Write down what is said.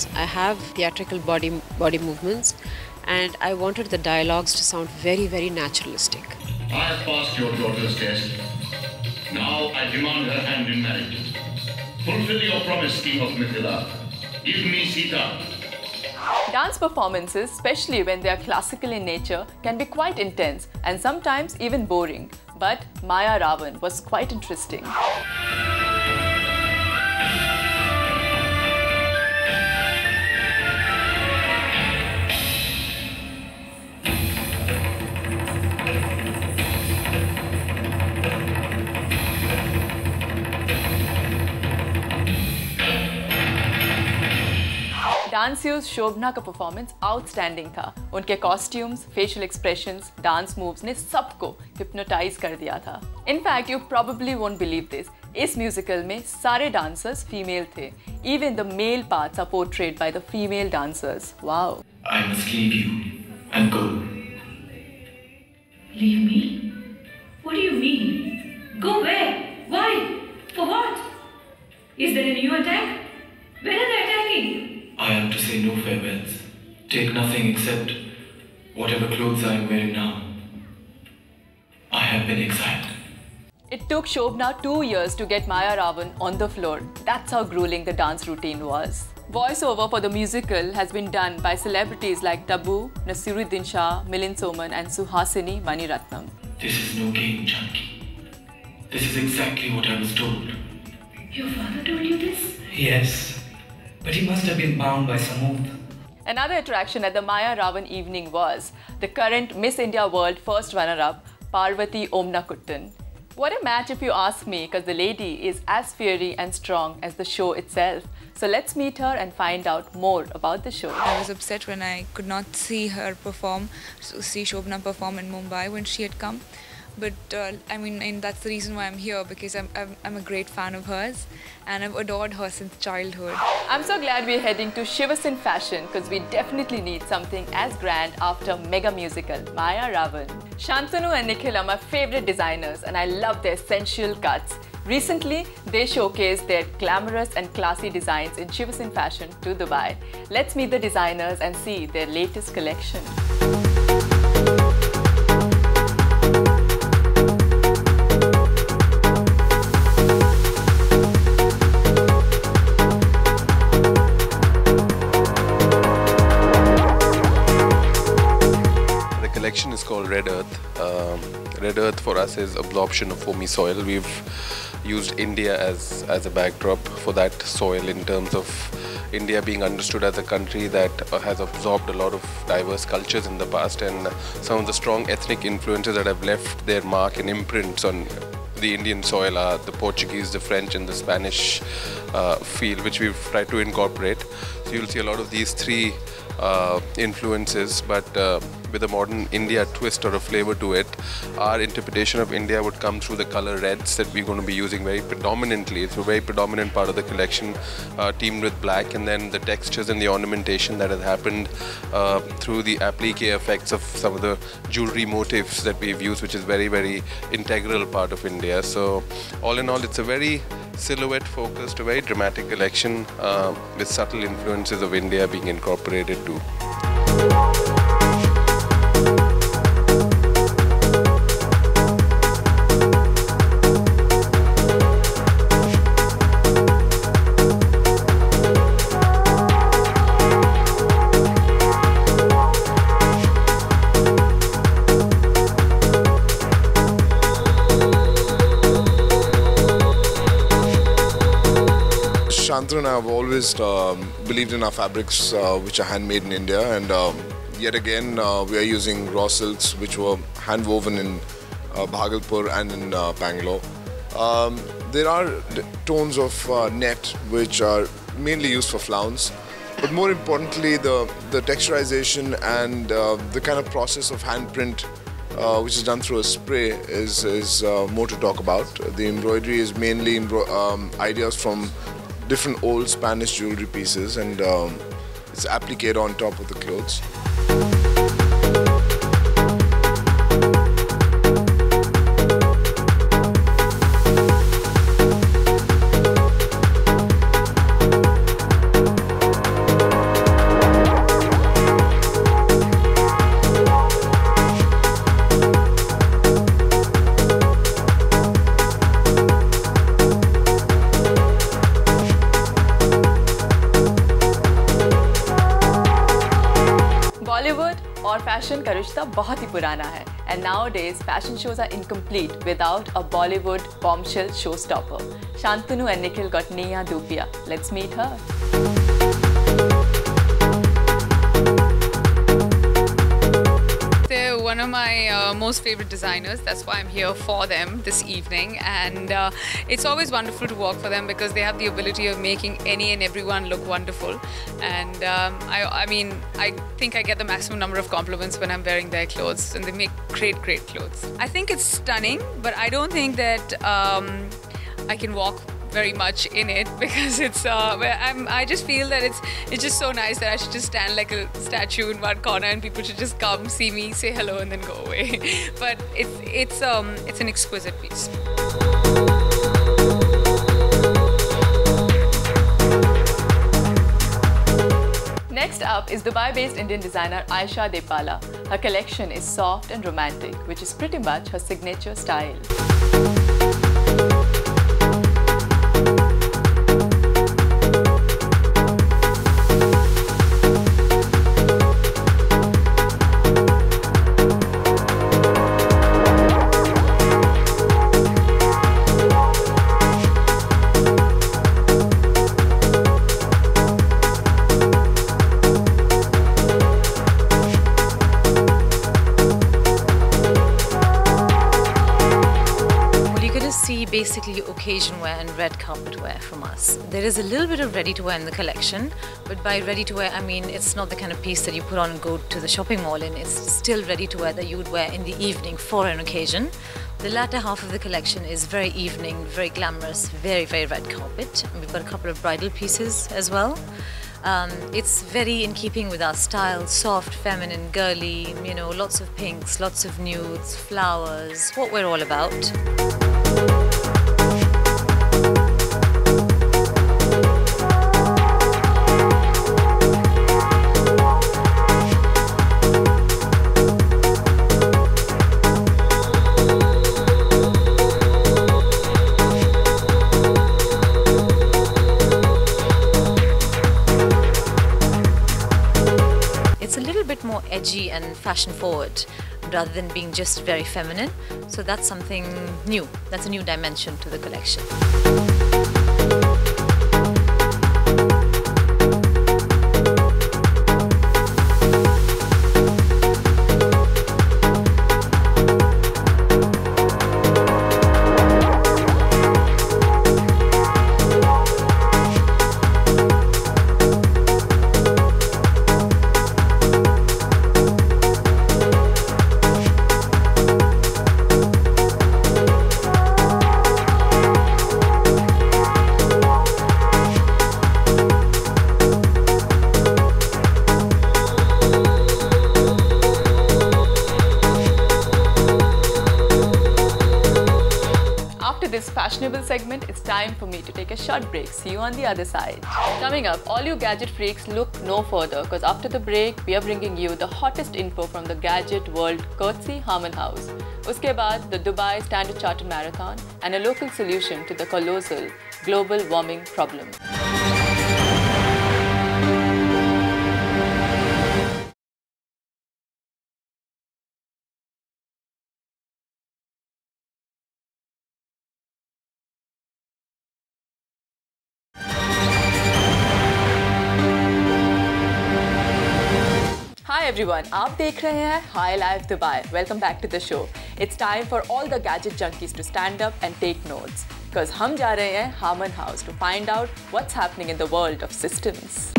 because I have theatrical body movements, and I wanted the dialogues to sound very, very naturalistic. I have passed your daughter's test. Now I demand her hand in marriage. Fulfill your promise, King of Mithila. Give me Sita. Dance performances, especially when they are classical in nature, can be quite intense and sometimes even boring. But Maya Ravan was quite interesting. डांसियोज शोभना का performance outstanding था। उनके costumes, facial expressions, dance moves ने सबको hypnotise कर दिया था। In fact you probably won't believe this, इस musical में सारे डांसर्स फीमेल थे। Even the male parts are portrayed by the female dancers. Wow. I must leave you and go. Leave me? What do you mean? Go where? Why? For what? Is there a new attack? Where are they attacking? I have to say no farewells. Take nothing except whatever clothes I am wearing now. I have been exiled. It took Shobna 2 years to get Maya Ravan on the floor. That's how grueling the dance routine was. Voiceover for the musical has been done by celebrities like Tabu, Nasiruddin Shah, Milind Soman and Suhasini Maniratnam. This is no game, Janki. This is exactly what I was told. Your father told you this? Yes, but he must have been bound by some oath. Another attraction at the Maya Ravan evening was the current Miss India World first runner-up, Parvati Omnakuttan. What a match if you ask me, because the lady is as fiery and strong as the show itself. So let's meet her and find out more about the show. I was upset when I could not see her perform, see Shobna perform in Mumbai when she had come. But I mean, and that's the reason why I'm here, because I'm a great fan of hers and I've adored her since childhood. I'm so glad we're heading to Shivasen Fashion because we definitely need something as grand after mega musical Maya Ravan. Shantanu and Nikhil are my favorite designers and I love their sensual cuts. Recently, they showcased their glamorous and classy designs in Shivasen Fashion to Dubai. Let's meet the designers and see their latest collection. Collection is called Red Earth. Red Earth for us is absorption of foamy soil. We've used India as a backdrop for that soil, in terms of India being understood as a country that has absorbed a lot of diverse cultures in the past, and some of the strong ethnic influences that have left their mark and imprints on the Indian soil are the Portuguese, the French and the Spanish feel, which we've tried to incorporate. So you'll see a lot of these three influences, but with a modern India twist or a flavor to it. Our interpretation of India would come through the color reds that we're going to be using very predominantly. It's a very predominant part of the collection, teamed with black, and then the textures and the ornamentation that has happened through the applique effects of some of the jewelry motifs that we've used, which is very, very integral part of India. So all in all, it's a very silhouette focused, a very dramatic collection with subtle influences of India being incorporated too. Shantanu and I have always believed in our fabrics which are handmade in India, and yet again we are using raw silks which were hand woven in Bhagalpur and in Bangalore. There are tones of net which are mainly used for flowers, but more importantly the texturization and the kind of process of handprint which is done through a spray is more to talk about. The embroidery is mainly ideas from different old Spanish jewelry pieces, and it's appliqued on top of the clothes. और fashion का रिश्ता बहुत ही पुराना है and nowadays fashion shows are incomplete without a Bollywood bombshell showstopper. Shantanu and Nikhil got Neha Dhupia. Let's meet her. They're one of my most favorite designers. That's why I'm here for them this evening, and it's always wonderful to work for them because they have the ability of making any and everyone look wonderful. And I mean, I think I get the maximum number of compliments when I'm wearing their clothes, and they make great clothes. I think it's stunning, but I don't think that I can walk very much in it because it's I just feel that it's just so nice that I should just stand like a statue in one corner and people should just come see me, say hello, and then go away. But it's an exquisite piece. Next up is Dubai-based Indian designer Aisha Depala. Her collection is soft and romantic, which is pretty much her signature style. Basically occasion wear and red carpet wear from us. There is a little bit of ready to wear in the collection, but by ready to wear I mean it's not the kind of piece that you put on and go to the shopping mall in. It's still ready to wear that you would wear in the evening for an occasion. The latter half of the collection is very evening, very glamorous, very red carpet. And we've got a couple of bridal pieces as well. It's very in keeping with our style, soft, feminine, girly, you know, lots of pinks, lots of nudes, flowers, what we're all about. More edgy and fashion forward rather than being just very feminine, so that's something new. That's a new dimension to the collection. Fashionable segment, it's time for me to take a short break. See you on the other side. Coming up, all you gadget freaks, look no further because after the break, we are bringing you the hottest info from the gadget world courtesy Harman House. Uske baad, the Dubai Standard Chartered Marathon and a local solution to the colossal global warming problem. Hi everyone, आप देख रहे हैं High Life Dubai. Welcome back to the show. It's time for all the gadget junkies to stand up and take notes. Because हम जा रहे हैं Harman House to find out what's happening in the world of systems.